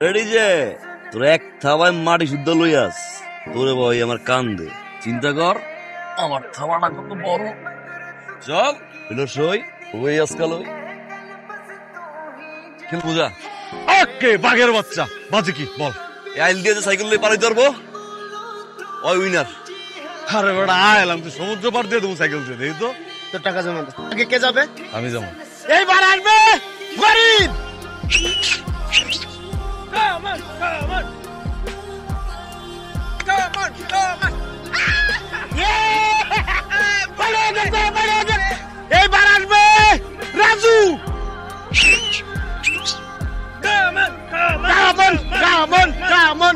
Ready যে তোর এক থাবায় মাটি শুদ্ধ লইয়াস তোরে ভাই আমার কান দে চিন্তা কর আমার থাবাটা কত বড় চল হইল সই ওই আজকাল ওই কেন বুঝা ওকে বাঘের বাচ্চা বাজে কি বল আইল দিয়ে যে সাইকেল লই পারাই ধরবো ওই উইনার আরে বেটা এলাম তুই সমুদ্র পার দিয়ে দেবো সাইকেল দিয়ে দেখি তো তোর টাকা জমা দে। আগে কে যাবে? আমি যাবো এইবার আসবে ফরিদ। এইবার আসবে Raju. Come on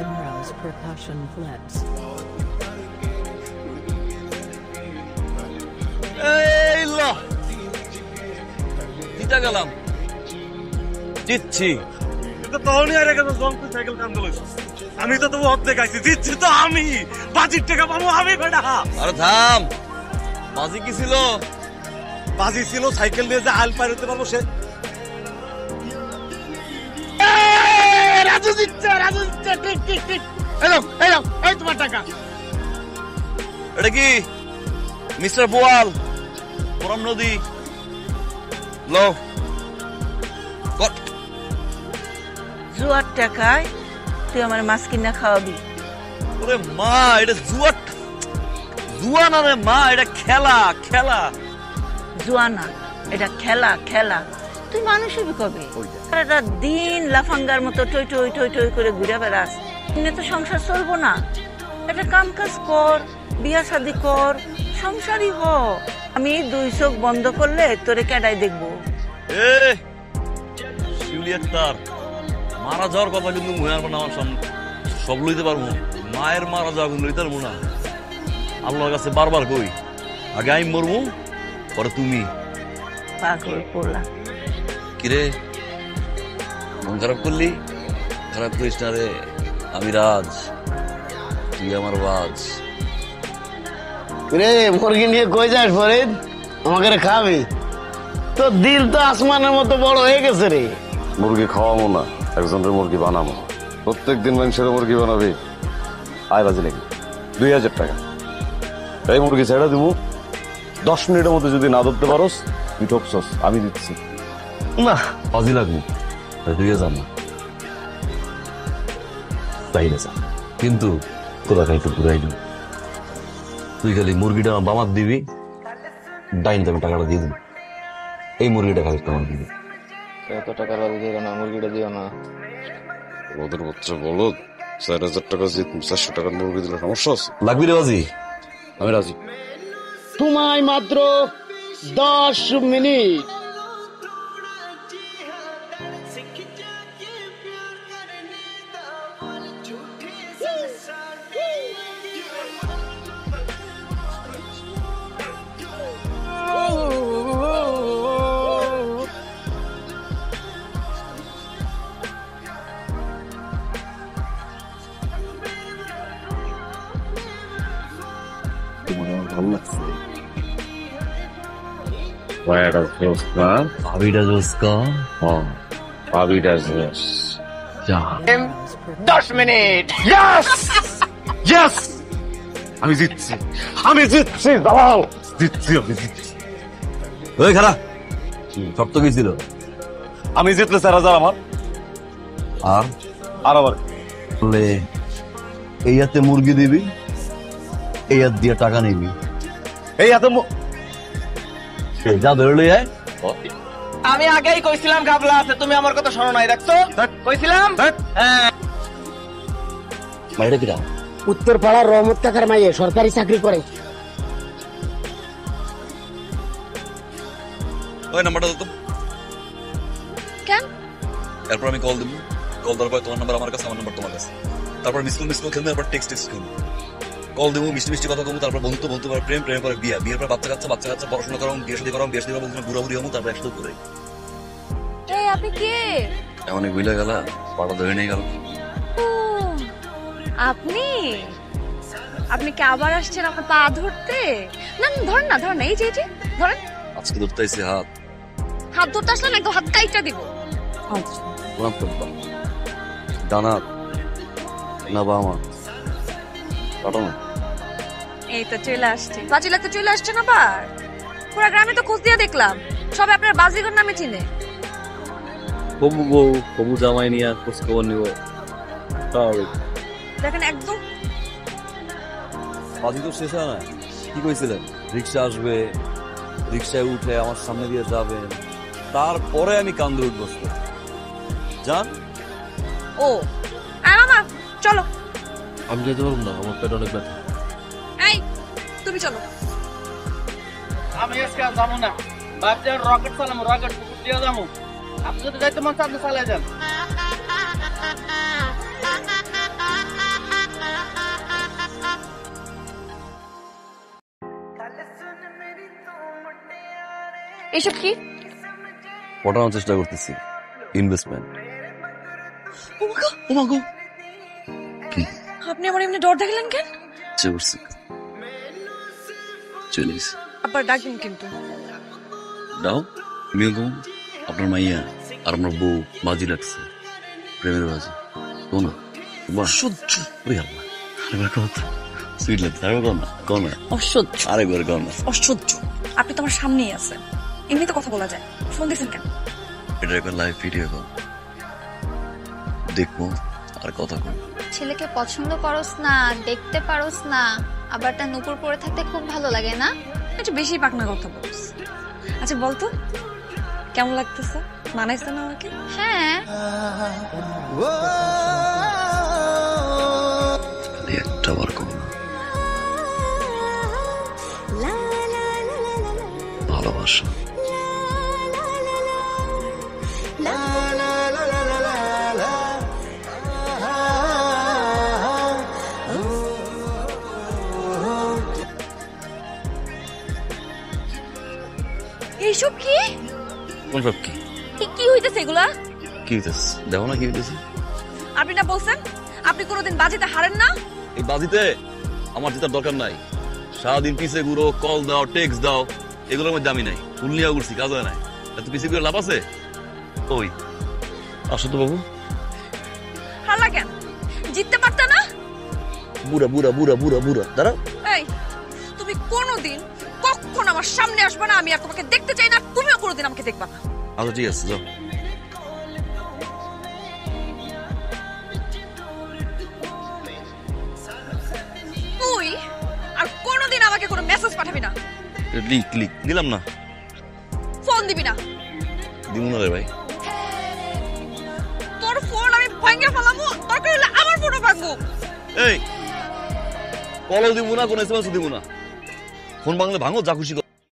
Imra's percussion flips. এই ল জিতা গেলাম জিতছি কিন্তু তখনই আর গেছে জন্তু সাইকেল কান দিল আমি তো তবু অর্ধেক আইছি দিচ্ছি তো আমি বাজির টাকা পাবো আমি বেটা আরে থাম বাজি কি ছিল বাজি ছিল সাইকেল নিয়ে যে আল পার হতে পারবো সে রাজু জিতছে ঠিক এই তোমার টাকা। এটা কি মিস্টার বোয়াল পুরাম নদী লো কট জুয়ার টাকায় তুই আমার মাছ কিনা খাওয়াবি। ওরে মা এটা জুয়া না রে মা এটা খেলা খেলা জুয়া না, এটা খেলা খেলা। তুই মানুষ হবি কবে? সারাটা দিন লাফাঙ্গার মতো টই টই টই টই করে ঘুরে বেড়াস, এমনি তো সংসার চলবো না। একটা কাম কাজ কর, বিয়া শাদি কর, সংসারই হ। আমি 2 চোখ বন্ধ করলে তোরে কেডাই দেখবো? এ শিউলি আক্তার মারা যাওয়ার কথা কিন্তু মনে আসবে না আমার সামনে সব লইতে পারবো মায়ের মারা যাওয়া কিন্তু লইতে পারবো না আল্লাহর কাছে বারবার কই আগে আমি মরবো পরে তুমি পাগল পোলা। কিরে মন খারাপ করলি খারাপ করিস না রে আমি রাজ তুই আমার বাজ রে মুরগি নিয়ে কই যাস ফরিদ? আমাকে রে খাবি? তো দিল তো আসমানের মতো বড় হয়ে গেছে রে। মুরগি খাওয়াবো না, একজনের মুরগি বানাবো। প্রত্যেক দিন মানুষের মুরগি বানাবি আয় বাজি নাকি 2000 টাকা এই মুরগি ছেড়ে দিব 10 মিনিটের মধ্যে যদি না ধরতে পারোস তুই ঠকছস আমি দিচ্ছি না বাজি লাগবো 2000 না তাই না কিন্তু তোরা একটু ঘুরাই দিবি তুই খালি মুরগিটা বামাত দিবি ডাইন আমি টাকাটা দিয়ে দিবি এই মুরগিটা খালি তোমার দিবি এত টাকা বাজি দিও না, মুরগিটা দিও না। ওদের বাচ্চা বলো 4000 টাকা দিয়ে 400 টাকার মুরগি দিলে সমস্যা আছে? লাগবি রে বাজি আমি রাজি। তোমায় মাত্র 10 মিনিট। ভাবিটা জোসকা ভাবিটা যা 10 মিনিট। আমি জিতছি দাঁড়াও জিতছি আমি জিতছি ওই খারা শর্ত কি ছিল আমি জিতলে 4000 আমার আর আর আবার বলে এই হাতে মুরগি দিবি এই হাত দিয়ে টাকা নিবি এই এত সে যা ধরে লই আয় আমি আগেই কইছিলাম গাবলা আছে, তুমি আমার কথা শোনো নাই, দেখছো? কইছিলাম। মাইটা কিরা উত্তর পাড়ার রহমত কাকার মাইয়ে সরকারি চাকরি করে। ওই নাম্বারটা দাও তো কেন? এরপর আমি কল দিব কল দেওয়ার পর তোমার নাম্বার আমার কাছে আমার নাম্বার তোমার কাছে তারপর মিস কল খেলবো তারপর টেক্সট খেলবো কল দেবো মিষ্টি মিষ্টি কথা বলবো তারপর বন্ধুত্ব বলতে পারে প্রেম প্রেম পরে বিয়ের পর বাচ্চা কাচ্চা পড়াশোনা করাম বিয়ে শাদী করাম বিয়ে শাদী করাম ঘুরাঘুরি হবো তারপর একসাথে করে এই আপনি কে? এমন বুঝলে গেল পাড়া ধরে নিয়ে গেল ও আপনি আপনি কি আবার আসছেন আপনার পা ধরতে? না না, ধরেন না, ধরেন না, এই যে ধরেন। আজকে ধরতে আইছে হাত হাত ধরতে আসলে না, একদম হাত কাইটা দিব। প্রণাম করতাম ডানাত না বা আমার কাটানো এই তো চলে আসছে, বাজি লাগতে চলে আসছে না বার। পুরা গ্রামে তো খোঁজ দিয়ে দেখলাম, সবাই আপনার বাজিগর নামে চিনে। হবু বউ হবু জামাই নিয়ে খোঁজ খবর নিব স্বাভাবিক। দেখেন একদম বাজি তো শেষ হয় না। কি কইছিলেন রিক্সা আসবে, রিক্সায় উঠে আমার সামনে দিয়ে যাবেন, তারপরে আমি কান্দে উঠবো যান। ও মামা চলো। আমি যেতে পারবো না, আমার পেট অনেক ব্যথা। এই তুমি চলো। আমি আজকে যাবো না, ভাবছি রকেট চালাবো, রকেট দিয়ে যাবো। আপনি যদি যাইতে মন চান আপনি চালিয়ে যান। এসব কি? পটানোর চেষ্টা করতেছি ইনভেস্টমেন্ট। কি আপনি আমার এমনি ডর দেখালেন কেন? ইচ্ছে করছি চলে গেছি। আবার ডাকবেন কিন্তু। দাও আমিও কম। আপনার মাইয়া আর আপনার বউ বাজি লাগছে, প্রেমের বাজি। কো না সহ্য আরেকবার কো তো সুইট লাগছে। আরেকবার কো না, কো না, অসহ্য, আরেকবার কো না। অসহ্য। আপনি তো আমার সামনেই আছেন, এমনি তো কথা বলা যায়। ফোন দিয়েছেন কেন? এটা একবার লাইভ ভিডিও কল দেখবো আর কথা কম। ছেলেকে পছন্দ করস না, দেখতে পারোস না, আবার তার নুপুর পরে থাকতে খুব ভালো লাগে না? একটু বেশি পাকনা কথা বলছ। আচ্ছা বলতো কেমন লাগতেছে, মানাইছে না আমাকে? হ্যাঁ, খালি একটা বার কম না, ভালোবাসা। এইসব কি? কোন সব কি কি হইতেছে এগুলা? কি হইতেছে দেখো না কি হইতেছে। আপনি না বলছেন আপনি কোনোদিন বাজিতে হারেন না? এই বাজিতে আমার জেতার দরকার নাই। সারাদিন পিছে ঘুরো, কল দাও, টেক্সট দাও, এগুলোর মধ্যে আমি নাই। ফুল নিয়ে ঘুরছি, কাজ হয় নাই। এত পিছে ঘুরে লাভ আছে? ওই আসো তো বাবু। হারলা কেন? জিততে পারতে না? বুড়া বুড়া বুড়া বুড়া বুড়া দাঁড়াও। এই তুমি কোনোদিন কখন আমার সামনে আসবে না, আমি আর তোমাকে দেখতে চাই না, তুমিও কোনোদিন আমাকে দেখবা না। আচ্ছা ঠিক আছে যাও। তুই আর কোনোদিন আমাকে কোনো মেসেজ পাঠাবি না। লিক লিক দিলাম না, ফোন দিবি না। দিব না রে ভাই। তোর ফোন আমি ভাঙে ফেলাবো, দরকার হলে আমার ফোনও ভাঙবো। এই কলও দিব না, কোনো এসএমএস দিব না। ফোন ভাঙলে ভাঙো, যা খুশি করো।